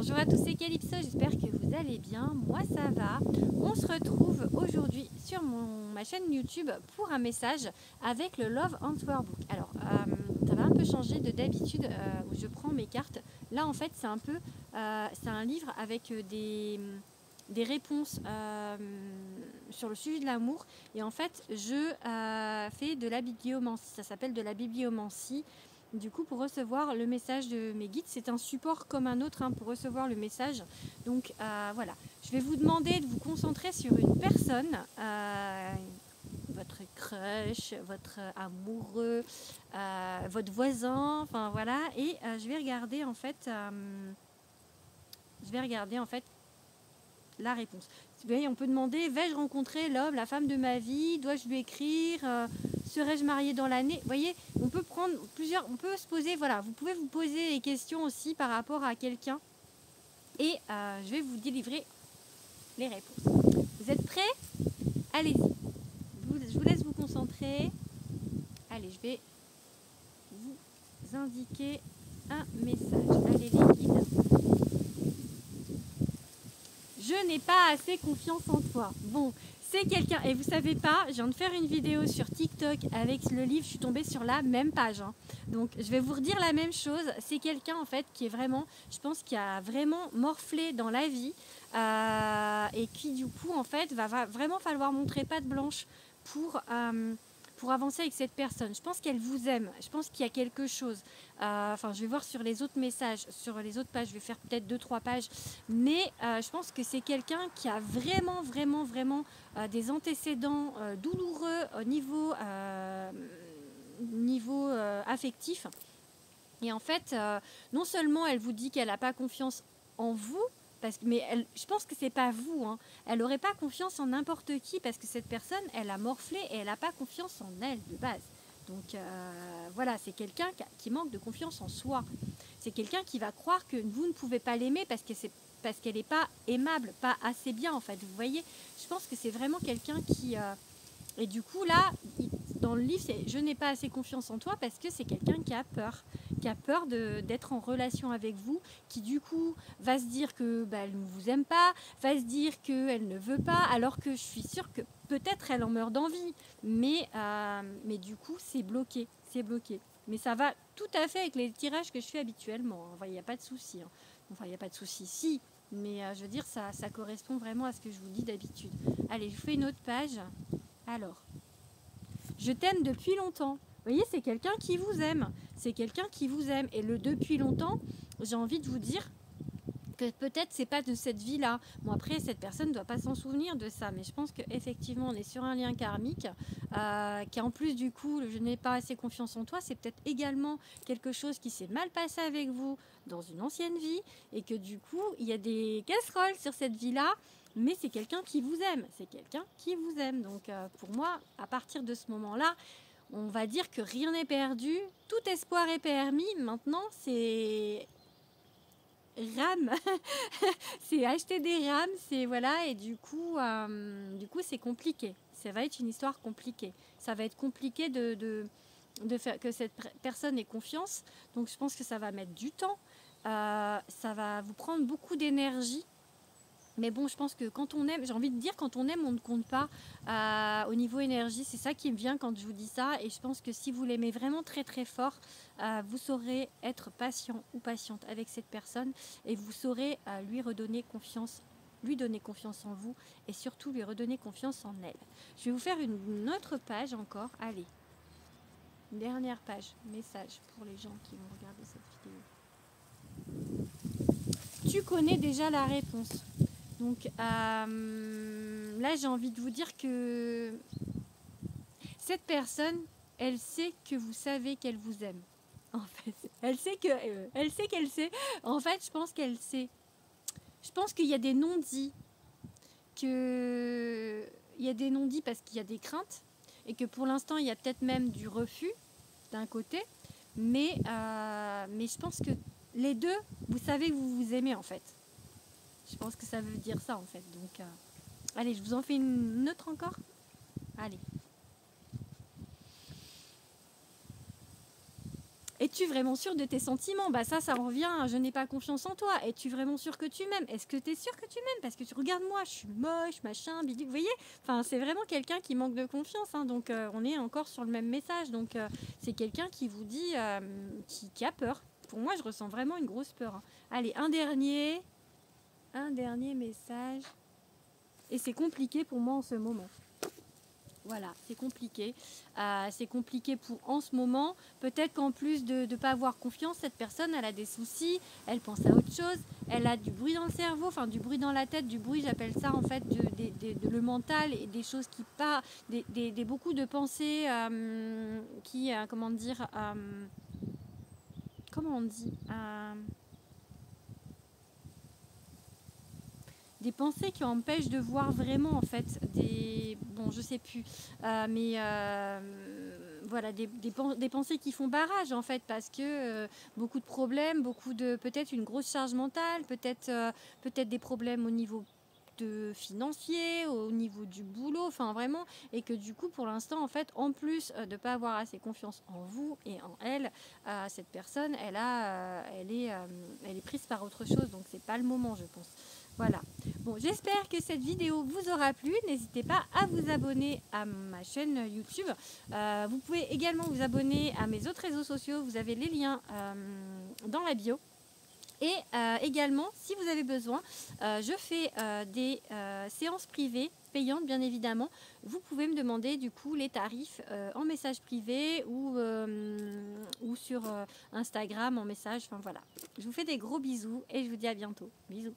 Bonjour à tous, c'est Calypso, j'espère que vous allez bien, moi ça va. On se retrouve aujourd'hui sur ma chaîne YouTube pour un message avec le Love Answer Book. Alors, ça va un peu changer de d'habitude où je prends mes cartes. Là en fait c'est un peu, c'est un livre avec des réponses sur le sujet de l'amour. Et en fait je fais de la bibliomancie, ça s'appelle de la bibliomancie. Du coup, pour recevoir le message de mes guides, c'est un support comme un autre pour recevoir le message. Donc voilà, je vais vous demander de vous concentrer sur une personne, votre crush, votre amoureux, votre voisin, enfin voilà. Et je vais regarder en fait, la réponse. Vous voyez, on peut demander, vais-je rencontrer l'homme, la femme de ma vie, dois-je lui écrire, serais-je mariée dans l'année? Vous voyez, on peut prendre plusieurs, on peut se poser, voilà, vous pouvez vous poser des questions aussi par rapport à quelqu'un et je vais vous délivrer les réponses. Vous êtes prêts? Allez-y, je vous laisse vous concentrer. Allez, je vais vous indiquer un message. Allez les guides. Je n'ai pas assez confiance en toi. Bon, c'est quelqu'un, et vous savez pas, je viens de faire une vidéo sur TikTok avec le livre, je suis tombée sur la même page. Donc je vais vous redire la même chose. C'est quelqu'un en fait qui est vraiment, je pense, qui a vraiment morflé dans la vie et qui du coup en fait va vraiment falloir montrer patte blanche pour avancer avec cette personne. Je pense qu'elle vous aime, je pense qu'il y a quelque chose. Enfin, je vais voir sur les autres messages, sur les autres pages, je vais faire peut-être 2-3 pages, mais je pense que c'est quelqu'un qui a vraiment des antécédents douloureux au niveau affectif. Et en fait, non seulement elle vous dit qu'elle n'a pas confiance en vous, mais je pense que c'est pas vous. Elle n'aurait pas confiance en n'importe qui parce que cette personne, elle a morflé et elle n'a pas confiance en elle de base. Donc voilà, c'est quelqu'un qui manque de confiance en soi. C'est quelqu'un qui va croire que vous ne pouvez pas l'aimer parce qu'elle n'est pas aimable, pas assez bien en fait. Vous voyez, je pense que c'est vraiment quelqu'un qui... et du coup là, dans le livre, c'est je n'ai pas assez confiance en toi parce que c'est quelqu'un qui a peur d'être en relation avec vous, qui du coup va se dire que elle ne vous aime pas, va se dire qu'elle ne veut pas, alors que je suis sûre que peut-être elle en meurt d'envie, mais du coup c'est bloqué. Mais ça va tout à fait avec les tirages que je fais habituellement. Enfin, il n'y a pas de souci. Enfin, il n'y a pas de souci, si, mais je veux dire, ça correspond vraiment à ce que je vous dis d'habitude. Allez, je vous fais une autre page. Alors, je t'aime depuis longtemps. Vous voyez, c'est quelqu'un qui vous aime. C'est quelqu'un qui vous aime. Et le depuis longtemps, j'ai envie de vous dire que peut-être c'est pas de cette vie-là. Bon, après, cette personne ne doit pas s'en souvenir de ça. Mais je pense qu'effectivement, on est sur un lien karmique qui, en plus du coup, je n'ai pas assez confiance en toi. C'est peut-être également quelque chose qui s'est mal passé avec vous dans une ancienne vie. Et que du coup, il y a des casseroles sur cette vie-là. Mais c'est quelqu'un qui vous aime. C'est quelqu'un qui vous aime. Donc, pour moi, à partir de ce moment-là, on va dire que rien n'est perdu. Tout espoir est permis. Maintenant, c'est rames. C'est acheter des rames. C'est voilà. Et du coup, c'est compliqué. Ça va être une histoire compliquée. Ça va être compliqué de faire que cette personne ait confiance. Donc, je pense que ça va mettre du temps. Ça va vous prendre beaucoup d'énergie. Mais bon, je pense que quand on aime, j'ai envie de dire, quand on aime, on ne compte pas au niveau énergie. C'est ça qui me vient quand je vous dis ça. Et je pense que si vous l'aimez vraiment très très fort, vous saurez être patient ou patiente avec cette personne. Et vous saurez lui donner confiance en vous. Et surtout lui redonner confiance en elle. Je vais vous faire une autre page encore. Allez, une dernière page. Message pour les gens qui vont regarder cette vidéo. Tu connais déjà la réponse. Donc là, j'ai envie de vous dire que cette personne, elle sait que vous savez qu'elle vous aime. En fait, elle sait qu'elle sait. En fait, je pense qu'elle sait. Je pense qu'il y a des non-dits, parce qu'il y a des craintes et que pour l'instant, il y a peut-être même du refus d'un côté. Mais je pense que les deux, vous savez que vous vous aimez en fait. Je pense que ça veut dire ça en fait. Donc, allez, je vous en fais une autre encore. Allez. Es-tu vraiment sûr de tes sentiments? Bah ça revient à je n'ai pas confiance en toi. Es-tu vraiment sûr que tu m'aimes? Est-ce que tu es sûr que tu m'aimes? Parce que tu regardes moi, je suis moche, machin, bidule, vous voyez? Enfin, c'est vraiment quelqu'un qui manque de confiance, hein. Donc on est encore sur le même message. Donc c'est quelqu'un qui vous dit, qui a peur. Pour moi, je ressens vraiment une grosse peur, hein. Allez, un dernier message. Et c'est compliqué pour moi en ce moment. Voilà, c'est compliqué. C'est compliqué pour en ce moment. Peut-être qu'en plus de ne pas avoir confiance, cette personne, elle a des soucis, elle pense à autre chose, elle a du bruit dans le cerveau, enfin du bruit dans la tête, du bruit, j'appelle ça en fait de le mental et des choses qui partent, beaucoup de pensées qui, comment dire, comment on dit des pensées qui empêchent de voir vraiment en fait bon je sais plus mais voilà des pensées qui font barrage en fait parce que beaucoup de problèmes, beaucoup de peut-être une grosse charge mentale, peut-être des problèmes au niveau de financier, au niveau du boulot, enfin vraiment, et que du coup pour l'instant en fait en plus de ne pas avoir assez confiance en vous et en elle, cette personne elle est prise par autre chose, donc c'est pas le moment je pense. Voilà. Bon, j'espère que cette vidéo vous aura plu. N'hésitez pas à vous abonner à ma chaîne YouTube. Vous pouvez également vous abonner à mes autres réseaux sociaux. Vous avez les liens dans la bio. Et également, si vous avez besoin, je fais des séances privées payantes, bien évidemment. Vous pouvez me demander du coup les tarifs en message privé ou sur Instagram en message. Enfin voilà. Je vous fais des gros bisous et je vous dis à bientôt. Bisous.